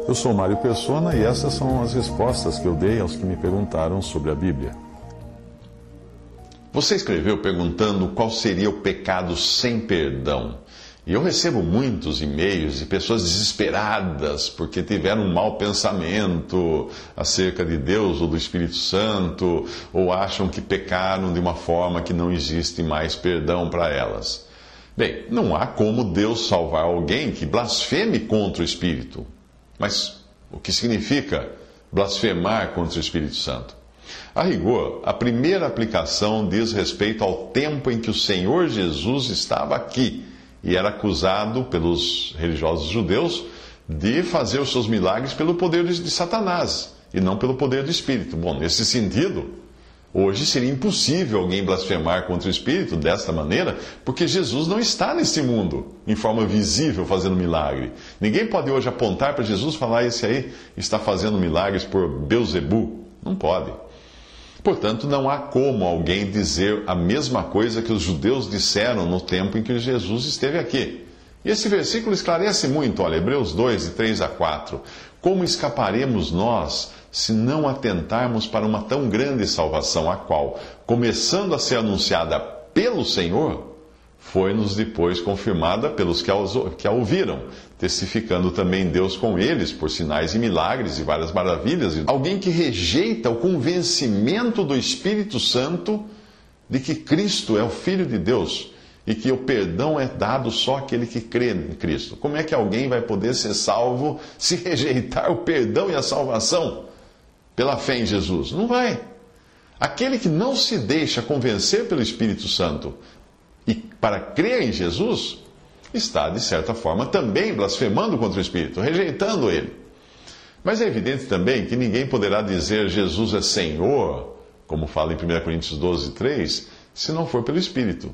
Eu sou Mário Persona e essas são as respostas que eu dei aos que me perguntaram sobre a Bíblia. Você escreveu perguntando qual seria o pecado sem perdão. E eu recebo muitos e-mails de pessoas desesperadas porque tiveram um mau pensamento acerca de Deus ou do Espírito Santo, ou acham que pecaram de uma forma que não existe mais perdão para elas. Bem, não há como Deus salvar alguém que blasfeme contra o Espírito. Mas o que significa blasfemar contra o Espírito Santo? A rigor, a primeira aplicação diz respeito ao tempo em que o Senhor Jesus estava aqui e era acusado pelos religiosos judeus de fazer os seus milagres pelo poder de Satanás e não pelo poder do Espírito. Bom, nesse sentido, hoje seria impossível alguém blasfemar contra o Espírito desta maneira, porque Jesus não está neste mundo, em forma visível, fazendo milagre. Ninguém pode hoje apontar para Jesus e falar: esse aí está fazendo milagres por Beelzebu. Não pode. Portanto, não há como alguém dizer a mesma coisa que os judeus disseram no tempo em que Jesus esteve aqui. E esse versículo esclarece muito, olha, Hebreus 2, de 3 a 4. Como escaparemos nós se não atentarmos para uma tão grande salvação, a qual, começando a ser anunciada pelo Senhor, foi-nos depois confirmada pelos que a ouviram, testificando também Deus com eles por sinais e milagres e várias maravilhas. Alguém que rejeita o convencimento do Espírito Santo de que Cristo é o Filho de Deus e que o perdão é dado só àquele que crê em Cristo. Como é que alguém vai poder ser salvo se rejeitar o perdão e a salvação pela fé em Jesus? Não vai. Aquele que não se deixa convencer pelo Espírito Santo e para crer em Jesus, está, de certa forma, também blasfemando contra o Espírito, rejeitando ele. Mas é evidente também que ninguém poderá dizer Jesus é Senhor, como fala em 1 Coríntios 12, 3, se não for pelo Espírito.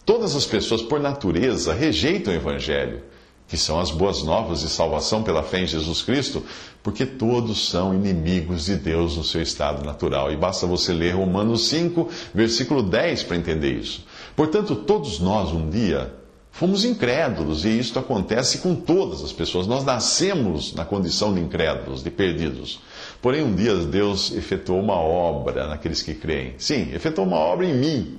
Todas as pessoas, por natureza, rejeitam o Evangelho, que são as boas novas de salvação pela fé em Jesus Cristo, porque todos são inimigos de Deus no seu estado natural. E basta você ler Romanos 5, versículo 10 para entender isso. Portanto, todos nós, um dia, fomos incrédulos, e isto acontece com todas as pessoas. Nós nascemos na condição de incrédulos, de perdidos. Porém, um dia Deus efetuou uma obra naqueles que creem. Sim, efetuou uma obra em mim.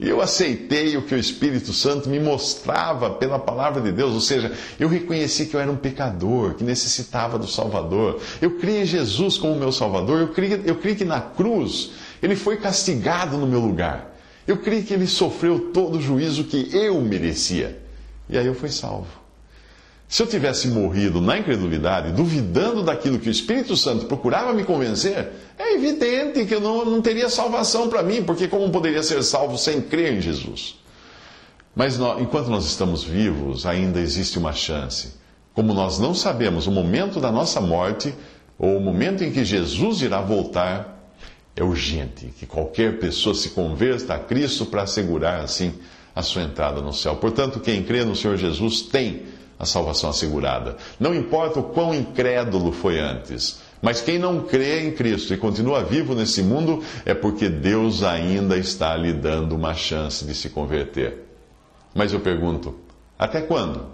E eu aceitei o que o Espírito Santo me mostrava pela palavra de Deus. Ou seja, eu reconheci que eu era um pecador, que necessitava do Salvador. Eu criei em Jesus como meu Salvador. Eu criei que na cruz Ele foi castigado no meu lugar. Eu creio que ele sofreu todo o juízo que eu merecia. E aí eu fui salvo. Se eu tivesse morrido na incredulidade, duvidando daquilo que o Espírito Santo procurava me convencer, é evidente que eu não teria salvação para mim, porque como poderia ser salvo sem crer em Jesus? Mas enquanto nós estamos vivos, ainda existe uma chance. Como nós não sabemos o momento da nossa morte, ou o momento em que Jesus irá voltar, é urgente que qualquer pessoa se converta a Cristo para assegurar, assim, a sua entrada no céu. Portanto, quem crê no Senhor Jesus tem a salvação assegurada. Não importa o quão incrédulo foi antes, mas quem não crê em Cristo e continua vivo nesse mundo é porque Deus ainda está lhe dando uma chance de se converter. Mas eu pergunto, até quando?